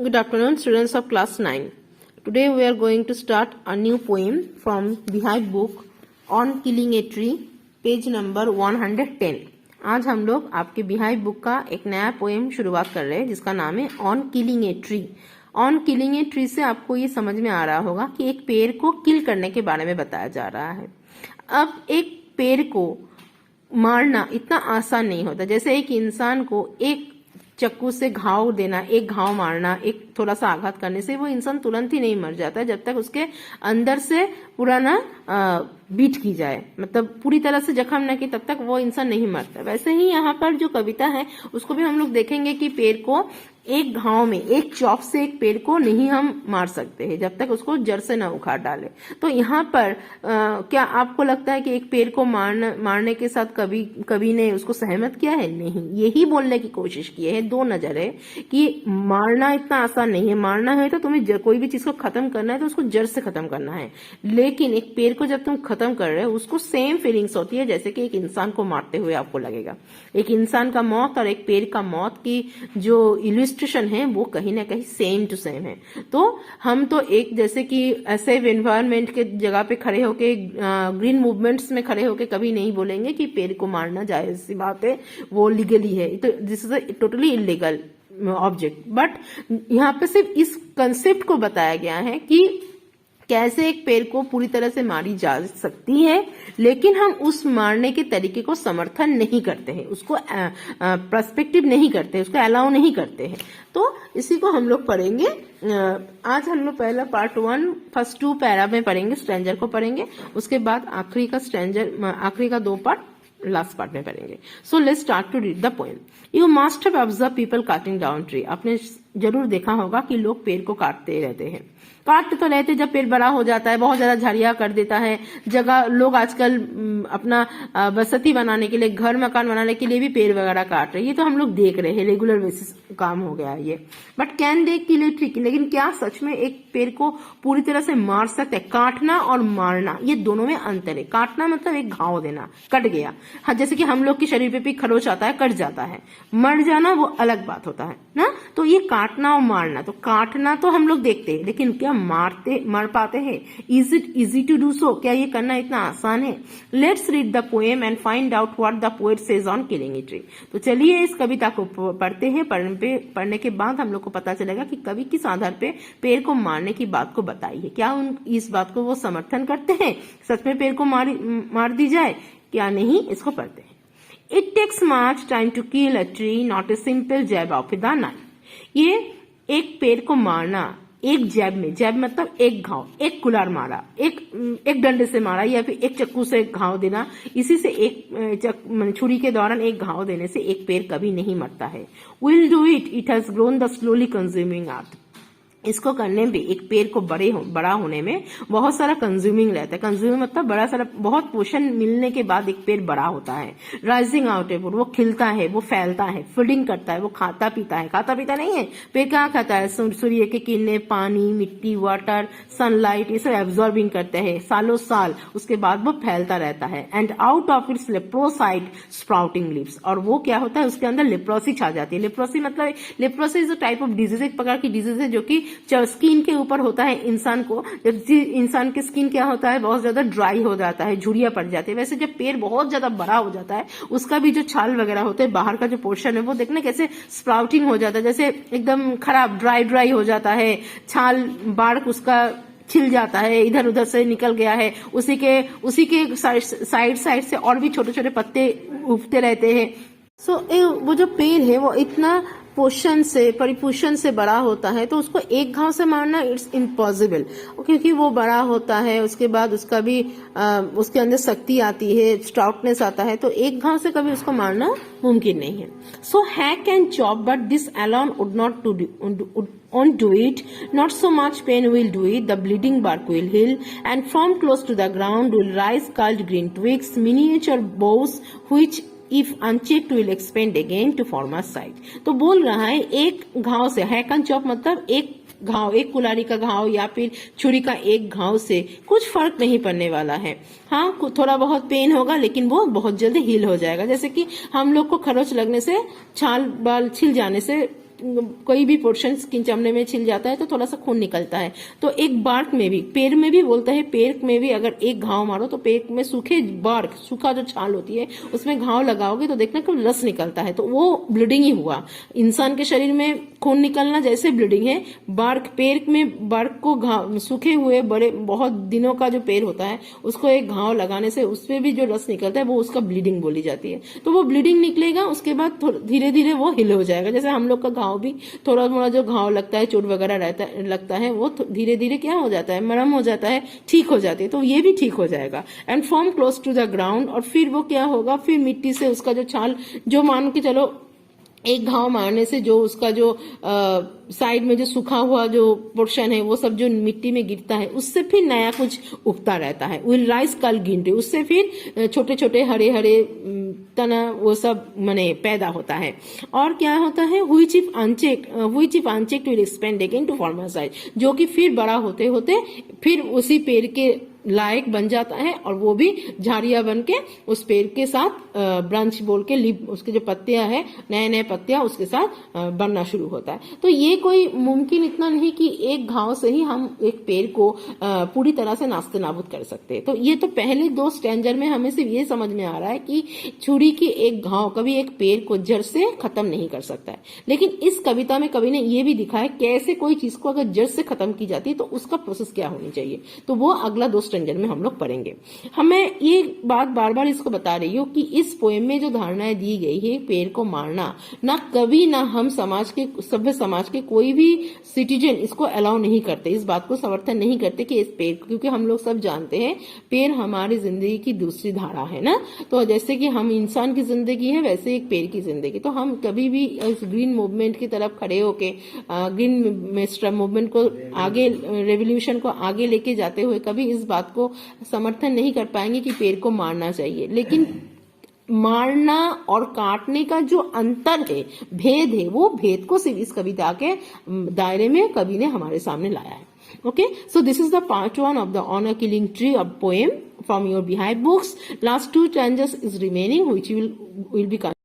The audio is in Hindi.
Good afternoon, students of class 9. Today we are going to start a new poem from Beehive book on killing a tree, page number 110. आज हम लोग आपके Beehive बुक का एक नया पोएम शुरुआत कर रहे हैं जिसका नाम है on killing a tree. On killing a tree से आपको ये समझ में आ रहा होगा कि एक पेड़ को किल करने के बारे में बताया जा रहा है। अब एक पेड़ को मारना इतना आसान नहीं होता। जैसे एक इंसान को एक चक्कू से घाव देना, एक घाव मारना, एक थोड़ा सा आघात करने से वो इंसान तुरंत ही नहीं मर जाता जब तक उसके अंदर से पूरा ना बीट की जाए, मतलब पूरी तरह से जख्म न की, तब तक वो इंसान नहीं मरता। वैसे ही यहाँ पर जो कविता है उसको भी हम लोग देखेंगे कि पेड़ को एक घाव में, एक चॉप से एक पेड़ को नहीं हम मार सकते हैं जब तक उसको जड़ से न उखाड़ डाले। तो यहाँ पर क्या आपको लगता है कि एक पेड़ को मारने के साथ कवि ने उसको सहमत किया है? नहीं, यही बोलने की कोशिश की है, दो नजर है कि मारना इतना आसान नहीं है। मारना है तो तुम्हें कोई भी चीज को खत्म करना है तो उसको जड़ से खत्म करना है, लेकिन एक पेड़ को जब तुम खत्म कर रहे हो उसको सेम फीलिंग्स होती है जैसे कि एक इंसान को मारते हुए आपको लगेगा। एक इंसान का मौत और एक पेड़ का मौत की जो इलस्ट्रेशन है वो कहीं ना कहीं सेम टू सेम है। तो हम तो एक जैसे कि ऐसे एनवायरनमेंट के जगह पे खड़े होके, ग्रीन मूवमेंट्स में खड़े होके कभी नहीं बोलेंगे कि पेड़ को मारना जायज सी बात है, वो लीगली है। तो this is totally illegal object. But यहाँ पे सिर्फ इस कंसेप्ट को बताया गया है कि कैसे एक पेड़ को पूरी तरह से मारी जा सकती है, लेकिन हम उस मारने के तरीके को समर्थन नहीं करते हैं, उसको पर्सपेक्टिव नहीं करते, उसको अलाउ नहीं करते हैं। तो इसी को हम लोग पढ़ेंगे। आज हम लोग पहला पार्ट 1 फर्स्ट 2 पैरा में पढ़ेंगे, स्ट्रेंजर को पढ़ेंगे, उसके बाद आखिरी का 2 पार्ट लास्ट पार्ट में पढ़ेंगे। So let's start to read the poem. You must have observe people cutting down tree. आपने जरूर देखा होगा कि लोग पेड़ को काटते रहते हैं। काटते तो रहते, जब पेड़ बड़ा हो जाता है, बहुत ज्यादा झाड़ियां कर देता है, जगह लोग आजकल अपना बसती बनाने के लिए, घर मकान बनाने के लिए भी पेड़ वगैरह काट रहे हैं। ये तो हम लोग देख रहे हैं, रेगुलर बेसिस काम हो गया है ये। But can they kill a tree? लेकिन क्या सच में एक पेड़ को पूरी तरह से मार सकते हैं? काटना और मारना ये दोनों में अंतर है। काटना मतलब एक घाव देना, कट गया। हाँ, जैसे कि हम लोग के शरीर पे भी खरोच आता है, कट जाता है। मर जाना वो अलग बात होता है ना। तो ये काटना और मारना, तो काटना तो हम लोग देखते हैं, लेकिन क्या मर पाते हैं? Is it easy to do so? क्या ये करना इतना आसान है? Let's read the poem and find out what the poet says on killing a tree. तो चलिए इस कविता को पढ़ते हैं। पढ़ने के बाद हम लोग को पता चलेगा कि कवि किस आधार पे पेड़ को मारने की बात को बताई है। क्या इस बात को वो समर्थन करते हैं, सच में पेड़ को मार दी जाए क्या नहीं? इसको पढ़ते हैं। It takes much time to kill a tree, not a simple jab of the knife. ये एक पेड़ को मारना एक जैब में, जैब मतलब एक घाव, एक कुल्हाड़ मारा, एक डंडे से मारा या फिर एक चक्कू से घाव देना, इसी से एक छुरी के दौरान एक घाव देने से एक पेड़ कभी नहीं मरता है। Will do it, it has grown the slowly consuming earth. इसको करने में एक पेड़ को बड़ा होने में बहुत सारा कंज्यूमिंग रहता है। कंज्यूमिंग मतलब बड़ा सारा, बहुत पोषण मिलने के बाद एक पेड़ बड़ा होता है। राइजिंग आउट है, वो खिलता है, वो फैलता है, फीडिंग करता है, वो खाता पीता है। खाता पीता नहीं है, पेड़ क्या खाता है? सूर्य के किरणें, पानी, मिट्टी, वाटर, सनलाइट, ये सब एब्जॉर्बिंग करते हैं सालों साल। उसके बाद वो फैलता रहता है। And out of its leprosite sprouting leaves. और वो क्या होता है, उसके अंदर लेप्रोसी छा जाती है। लेप्रोसी मतलब, leprosy is a type of disease, एक प्रकार की डिजीज है जो कि स्किन के ऊपर होता है इंसान को। जब इंसान की स्किन क्या होता है, बहुत ज्यादा ड्राई हो जाता है, झुर्रियां पड़ जाती है। वैसे जब पेड़ बहुत ज्यादा बड़ा हो जाता है, उसका भी जो छाल वगैरह होते हैं, बाहर का जो पोर्शन है, वो देखना कैसे स्प्राउटिंग हो जाता है, जैसे एकदम खराब ड्राई हो जाता है, छाल बाढ़ उसका छिल जाता है, इधर उधर से निकल गया है, उसी के साइड से और भी छोटे छोटे पत्ते उगते रहते हैं। सो वो जो पेड़ है वो इतना परिपोषण से बड़ा होता है, तो उसको एक घाव से मारना इट्स इम्पॉसिबल, क्योंकि वो बड़ा होता है, उसके बाद उसका भी उसके अंदर शक्ति आती है, स्ट्राउटनेस आता है, तो एक घाव से कभी उसको मारना मुमकिन नहीं है। So hack and chop, but this alone would not won't do it. Not so much pain will do it. The bleeding bark will heal, and from close to the ground will rise curled green twigs, miniature boughs, which if unchecked will expand again to form a side. तो बोल रहा है एक घाव से, हैक एंड चॉप मतलब एक घाव, एक कुल्हाड़ी का घाव या फिर छुरी का एक घाव से कुछ फर्क नहीं पड़ने वाला है। हाँ, थोड़ा बहुत पेन होगा, लेकिन वो बहुत जल्दी हील हो जाएगा। जैसे कि हम लोग को खरोच लगने से, छाल बाल छिल जाने से कोई भी पोर्शन स्किन चमड़े में छिल जाता है तो थोड़ा सा खून निकलता है। तो एक बार्क में भी, पेड़ में भी बोलते हैं, पेड़ में भी अगर एक घाव मारो तो पेड़ में सूखे बार्क, सूखा जो छाल होती है उसमें घाव लगाओगे तो देखना कि रस निकलता है, तो वो ब्लीडिंग ही हुआ। इंसान के शरीर में खून निकलना जैसे ब्लीडिंग है, बार्क, पेड़ में बार्क को घाव, सूखे हुए बड़े बहुत दिनों का जो पेड़ होता है उसको एक घाव लगाने से उसपे भी जो रस निकलता है वो उसका ब्लीडिंग बोली जाती है। तो वो ब्लीडिंग निकलेगा, उसके बाद धीरे धीरे वो हिल हो जाएगा। जैसे हम लोग का घाव भी थोड़ा थोड़ा जो घाव लगता है, चोट वगैरह लगता है, वो धीरे धीरे क्या हो जाता है, मरम हो जाता है, ठीक हो जाती है। तो ये भी ठीक हो जाएगा। And form close to the ground, और फिर वो क्या होगा, फिर मिट्टी से उसका जो छाल, जो मान के चलो एक घाव मारने से जो उसका जो साइड में जो सूखा हुआ जो पोर्शन है वो सब जो मिट्टी में गिरता है उससे फिर नया कुछ उगता रहता है। विल राइज कल गिनते, उससे फिर छोटे छोटे हरे हरे तना वो सब मने पैदा होता है। और क्या होता है, which if unchecked will expand again to former size, जो कि फिर बड़ा होते होते फिर उसी पेड़ के लायक बन जाता है, और वो भी झाड़ियां बन के उस पेड़ के साथ ब्रांच बोल के लीफ, उसके जो पत्तियां है, नए नए पत्तियां उसके साथ बनना शुरू होता है। तो ये कोई मुमकिन इतना नहीं कि एक घाव से ही हम एक पेड़ को पूरी तरह से नास्ते नाबूद कर सकते हैं। तो ये तो पहले 2 स्टैंजर में हमें सिर्फ ये समझ में आ रहा है कि छुरी की एक घाव कभी एक पेड़ को जड़ से खत्म नहीं कर सकता है। लेकिन इस कविता में कवि ने ये भी दिखाया कैसे कोई चीज को अगर जड़ से खत्म की जाती है तो उसका प्रोसेस क्या होनी चाहिए। तो वो अगला 2 स्टैंजर में हम लोग पढ़ेंगे। हमें ये बात बार बार इसको बता रही हूँ कि इस पोएम में जो धारणाएं दी गई है, पेड़ को मारना, ना कभी ना हम समाज के, सभ्य समाज के कोई भी सिटीजन इसको अलाउ नहीं करते, इस बात को समर्थन नहीं करते कि इस पेड़, क्योंकि हम लोग सब जानते हैं पेड़ हमारी जिंदगी की दूसरी धारा है ना। तो जैसे कि हम इंसान की जिंदगी है वैसे एक पेड़ की जिंदगी। तो हम कभी भी इस ग्रीन मूवमेंट की तरफ खड़े होके ग्रीन मूवमेंट को आगे, रेवोल्यूशन को आगे लेके जाते हुए कभी इस बात को समर्थन नहीं कर पाएंगे कि पेड़ को मारना चाहिए। लेकिन मारना और काटने का जो अंतर है, भेद है, वो भेद को सिर्फ इस कविता के दायरे में कवि ने हमारे सामने लाया है। Okay, so this is the part 1 of the honor killing tree of poem from your Beehive books. Last 2 stanzas is remaining, which will be